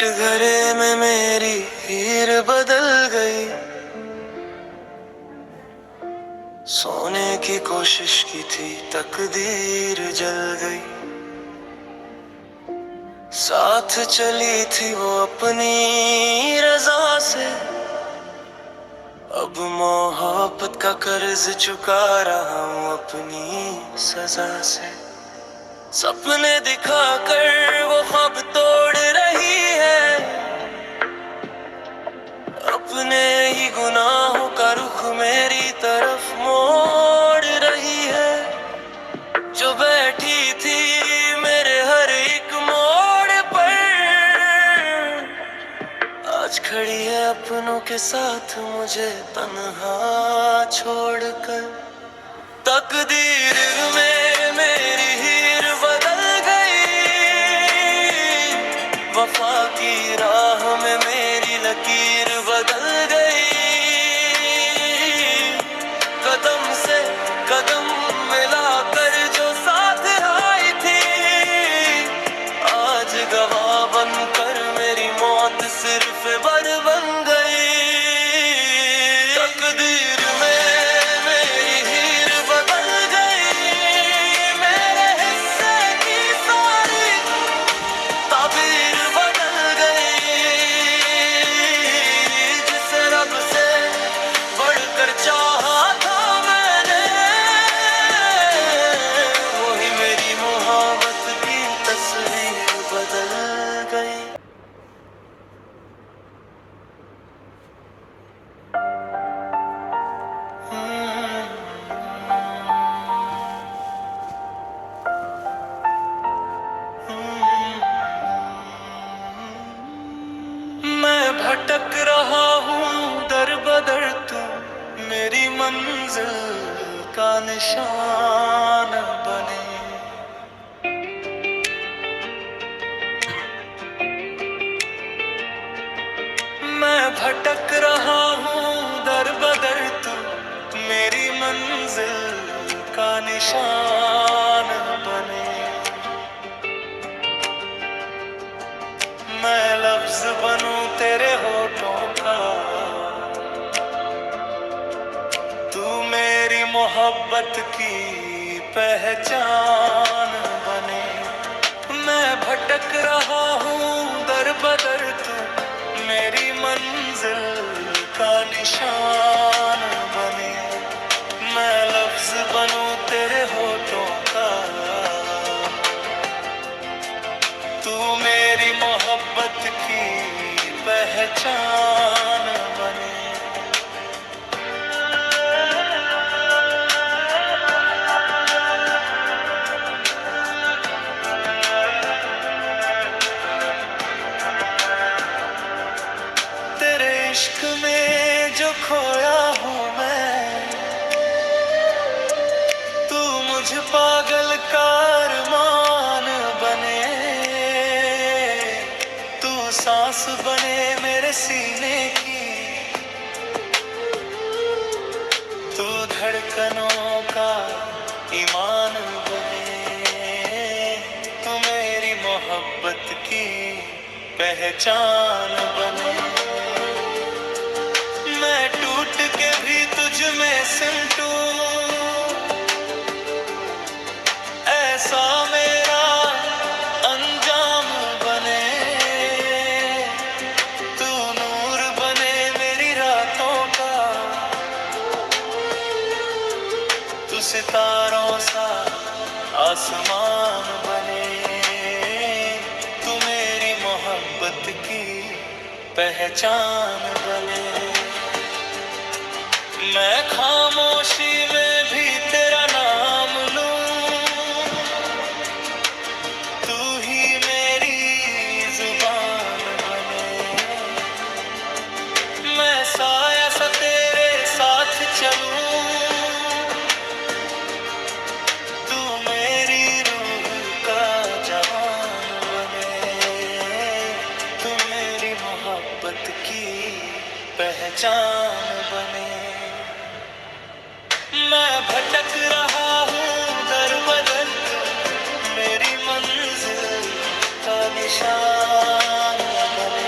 कटघरे में मेरी हीर बदल गई। सोने की कोशिश की थी तकदीर जल गई। साथ चली थी वो अपनी रजा से, अब मोहब्बत का कर्ज चुका रहा हूँ अपनी सजा से। सपने दिखाकर वो ख्वाब तोड़ रही है, अपने ही गुनाहों का रुख मेरी तरफ मोड़ रही है। जो बैठी थी मेरे हर एक मोड़ पर, आज खड़ी है अपनों के साथ मुझे तन्हा छोड़कर। तकदीर में मेरी हीर बदल गई, वफा की राह में मेरी लकीर बदल गई। कदम से कदम मिलाकर जो साथ आई थी, आज गवाह बनकर मेरी मौत सिर्फ बर बन गई। तकदीर में मेरी हीर बदल गई, मेरे हिस्से की सारी ताबीर बदल गई। जिसे रब से बढ़कर चाहा था मैंने, वही मेरी मोहब्बत की तस्वीर बदल गई। मैं भटक रहा हूँ दर बदर, तू मेरी मंजिल का निशान बने। मैं भटक रहा हूँ दर बदर, तू मेरी मंजिल का निशान बने। मैं लफ्ज बनूं तेरे होठों का, तू मेरी मोहब्बत की पहचान बने। मैं भटक रहा हूँ दर बदर, तू मेरी मंजिल का निशान बने। मैं लफ्ज बनूं तेरे होठों का, तू मेरी मोहब्बत की पहचान बने। तेरे इश्क में जो खोया हूँ मैं, तू मुझ पागल का अरमान बने। तू सांस बने मेरे सीने की, तू धड़कनों का ईमान बने। तू मेरी मोहब्बत की पहचान बने। मैं टूट के भी तुझ में सिमटूं, ऐसा मेरा अंजाम बने। तू नूर बने मेरी रातों का, तू सितारों सा आसमान बने। तू मेरी मोहब्बत की पहचान बने। मैं खामोशी में भी तेरा नाम लूं, तू ही मेरी जुबान बने। मैं साया सा तेरे साथ चलूं, तू मेरी रूह का जहान बने। तू मेरी मोहब्बत की पहचान बने। मैं भटक रहा हूँ दर बदर, मेरी मंजिल का निशान बने।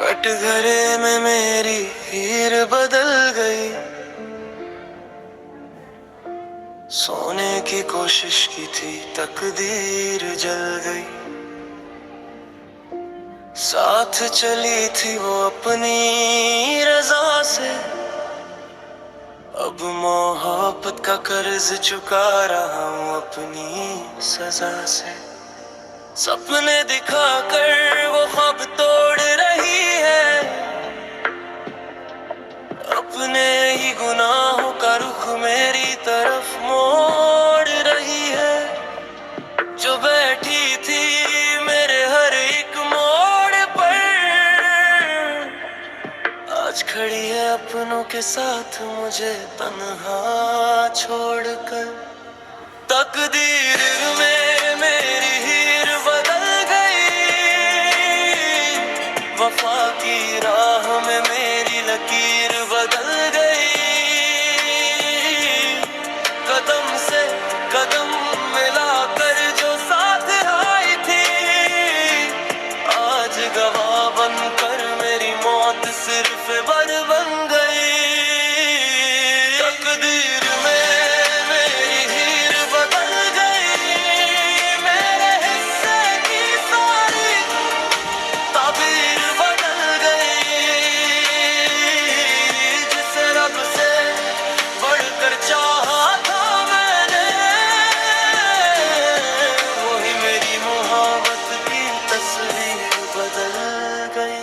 कटघरे में मेरी हीर बदल गई। सोने की कोशिश की थी तकदीर जल गई। साथ चली थी वो अपनी रजा से, अब मोहब्बत का कर्ज चुका रहा हूँ अपनी सजा से। सपने दिखाकर वो ख्वाब तोड़ रही है, अपने ही गुनाहों का रुख मेरी तरफ मोड़ रही है। जो बैठी थी मेरे हर एक मोड़ पर, आज खड़ी है अपनों के साथ मुझे तन्हा छोड़कर। तकदीर में मेरी हीर बदल गई, वफा की राह में मेरी लकीर बदल गई। कदम से कदम मिलाकर जो साथ आई थी, आज गवाह बनकर मेरी मौत सिर्फ बर बन गई। तकदीर में मेरी हीर बदल गई, मेरे हिस्से की सारी ताबीर बदल गई। जिसे रब से बढ़कर चाहा था मैंने, वही मेरी मोहब्बत की तस्वीर बदल गई।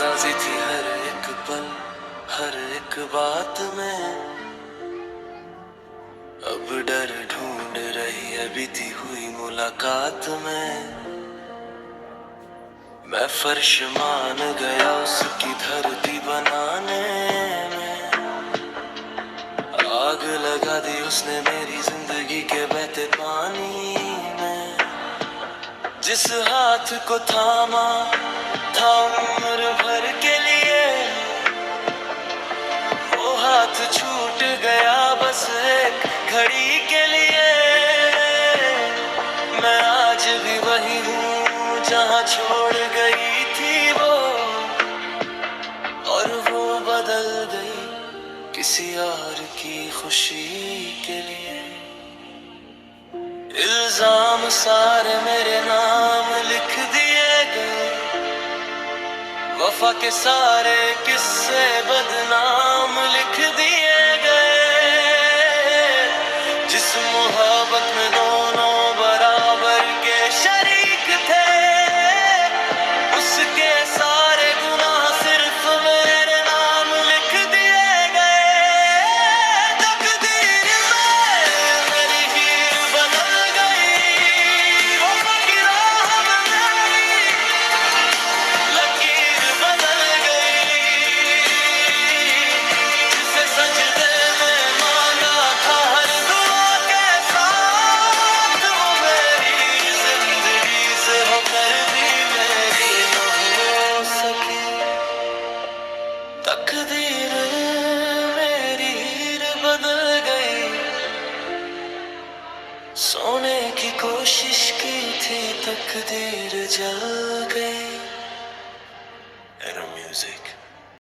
राज़ी थी हर एक पल हर एक बात में, अब डर ढूंढ रही है बीती हुई मुलाकात में। मैं फर्श मान गया उसकी धरती बनाने में, आग लगा दी उसने मेरी जिंदगी के बहते पानी में। जिस हाथ को थामा था उम्र भर के लिए, वो हाथ छूट गया बस एक घड़ी के लिए। मैं आज भी वही हूँ जहाँ छोड़ गई थी वो, और वो बदल गई किसी और की खुशी के लिए। इल्जाम सारे मेरे नाम लिख दिए गए, वफा के सारे किस्से बदनाम लिख दिए गए। जिस मोहब्बत में दोनों बराबर के शरीक थे, उसके सारे गुनाह सिर्फ मेरे नाम लिख दिए गए। तकदीर में मेरी हीर बदल गई, वफा की राह में मेरी लकीर बदल गई। जिसे सजदे में मांगा था हर दुआ के साथ, वो मेरी जिंदगी से होकर भी मेरी न हो सकी। तकदीर मेरी हीर बदल गई, सोने की कोशिश की थी तकदीर जल गई।